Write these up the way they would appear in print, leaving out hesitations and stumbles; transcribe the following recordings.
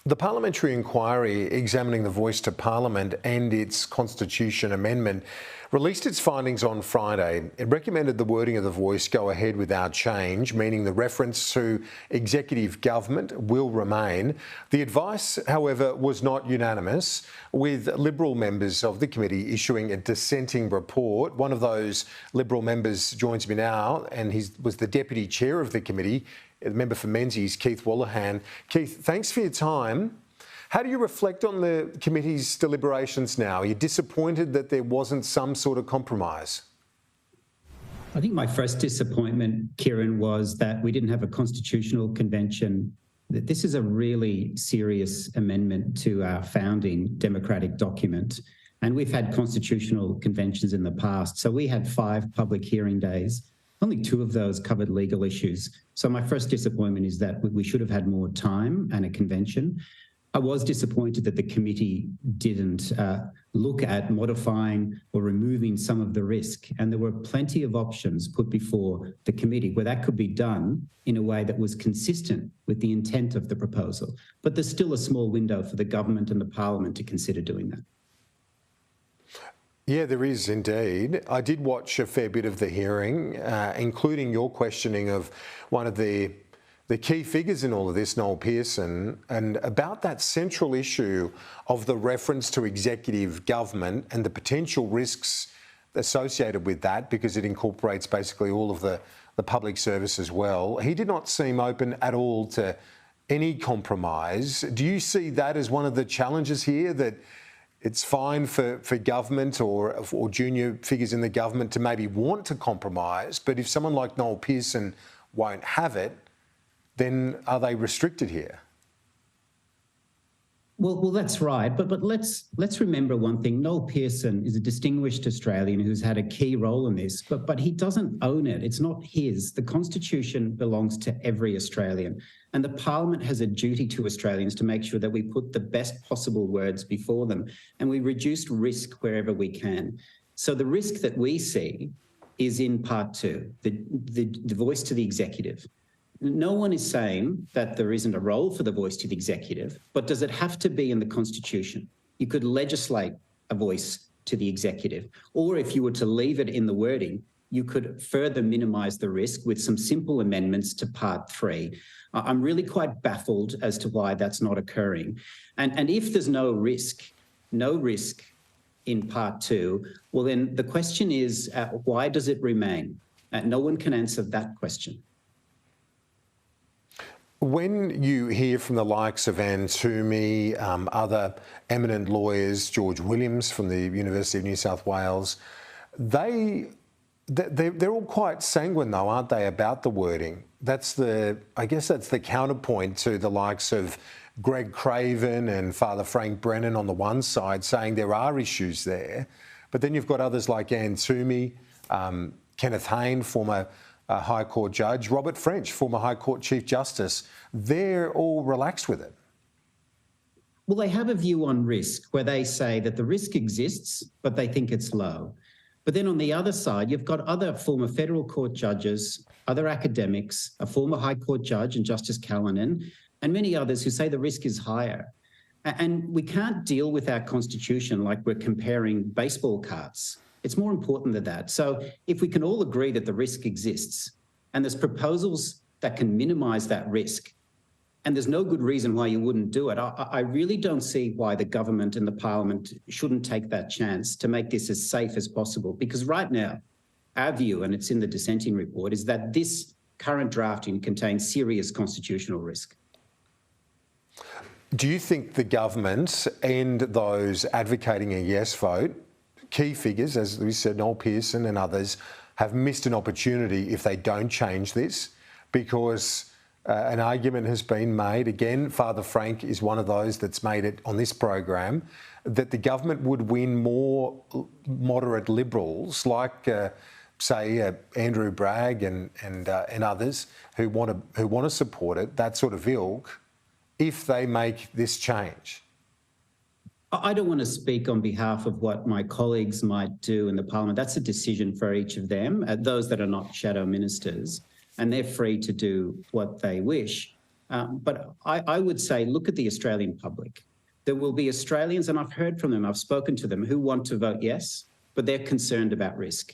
The parliamentary inquiry examining the Voice to Parliament and its constitution amendment released its findings on Friday. It recommended the wording of the Voice go ahead without change, meaning the reference to executive government will remain. The advice, however, was not unanimous, with Liberal members of the committee issuing a dissenting report. One of those Liberal members joins me now, and he was the deputy chair of the committee, the member for Menzies, Keith Wolahan. Keith, thanks for your time. How do you reflect on the committee's deliberations now? Are you disappointed that there wasn't some sort of compromise? I think my first disappointment, Kieran, was that we didn't have a constitutional convention. This is a really serious amendment to our founding democratic document. And we've had constitutional conventions in the past. So we had 5 public hearing days. Only 2 of those covered legal issues. So my first disappointment is that we should have had more time and a convention. I was disappointed that the committee didn't look at modifying or removing some of the risk. And there were plenty of options put before the committee where that could be done in a way that was consistent with the intent of the proposal. But there's still a small window for the government and the parliament to consider doing that. Yeah, there is indeed. I did watch a fair bit of the hearing, including your questioning of one of the key figures in all of this, Noel Pearson, and about that central issue of the reference to executive government and the potential risks associated with that, because it incorporates basically all of the public service as well. He did not seem open at all to any compromise. Do you see that as one of the challenges here, that it's fine for government or junior figures in the government to maybe want to compromise, but if someone like Noel Pearson won't have it, then are they restricted here? Well, that's right. But let's remember one thing. Noel Pearson is a distinguished Australian who's had a key role in this, but he doesn't own it. It's not his. The Constitution belongs to every Australian. And the Parliament has a duty to Australians to make sure that we put the best possible words before them and we reduce risk wherever we can. So the risk that we see is in part 2, the voice to the executive. No one is saying that there isn't a role for the voice to the executive, but does it have to be in the Constitution? You could legislate a voice to the executive, or if you were to leave it in the wording, you could further minimise the risk with some simple amendments to Part 3. I'm really quite baffled as to why that's not occurring. And if there's no risk in Part 2, well then the question is, why does it remain? No one can answer that question. When you hear from the likes of Anne Toomey, other eminent lawyers, George Williams from the University of New South Wales, they're all quite sanguine though, aren't they, about the wording? I guess that's the counterpoint to the likes of Greg Craven and Father Frank Brennan on the one side, saying there are issues there. But then you've got others like Anne Toomey, Kenneth Hayne, former High Court judge, Robert French, former High Court Chief Justice. They're all relaxed with it. Well, they have a view on risk where they say that the risk exists, but they think it's low. But then on the other side, you've got other former federal court judges, other academics, a former High Court judge and Justice Callanan, and many others who say the risk is higher. And we can't deal with our Constitution like we're comparing baseball cards. It's more important than that. So if we can all agree that the risk exists and there's proposals that can minimise that risk, and there's no good reason why you wouldn't do it, I really don't see why the government and the parliament shouldn't take that chance to make this as safe as possible. Because right now, our view, and it's in the dissenting report, is that this current drafting contains serious constitutional risk. Do you think the government and those advocating a yes vote, key figures, as we said, Noel Pearson and others, have missed an opportunity if they don't change this? Because an argument has been made, again, Father Frank is one of those that's made it on this program, that the government would win more moderate Liberals like, say, Andrew Bragg and others who want to support it, that sort of ilk, if they make this change. I don't want to speak on behalf of what my colleagues might do in the parliament. That's a decision for each of them, those that are not shadow ministers, and they're free to do what they wish. But I would say, look at the Australian public. There will be Australians, and I've heard from them, I've spoken to them, who want to vote yes, but they're concerned about risk.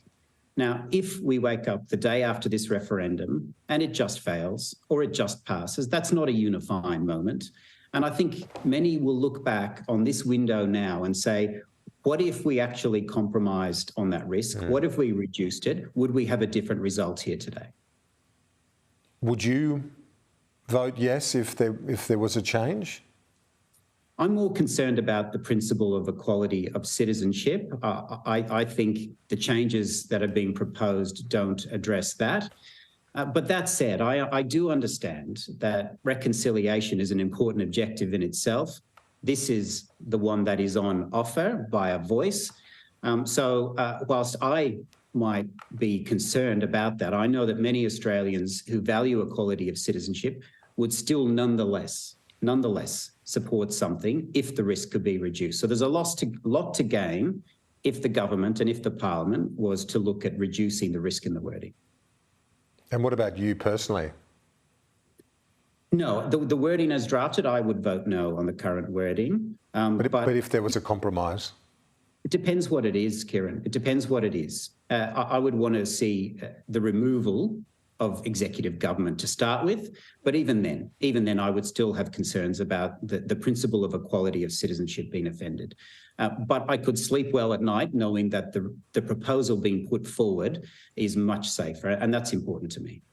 Now, if we wake up the day after this referendum and it just fails or it just passes, that's not a unifying moment. And I think many will look back on this window now and say, what if we actually compromised on that risk? What if we reduced it? Would we have a different result here today? Would you vote yes if there was a change? I'm more concerned about the principle of equality of citizenship. I think the changes that are being proposed don't address that. But that said, I do understand that reconciliation is an important objective in itself. This is the one that is on offer by a voice. So whilst I might be concerned about that, I know that many Australians who value equality of citizenship would still nonetheless support something if the risk could be reduced. So there's a lot to gain if the government and if the parliament was to look at reducing the risk in the wording. And what about you personally? No, the wording as drafted, I would vote no on the current wording. But if there was a compromise? It depends what it is, Kieran. It depends what it is. I would want to see the removal of executive government to start with. But even then, I would still have concerns about the principle of equality of citizenship being offended. But I could sleep well at night knowing that the proposal being put forward is much safer, and that's important to me.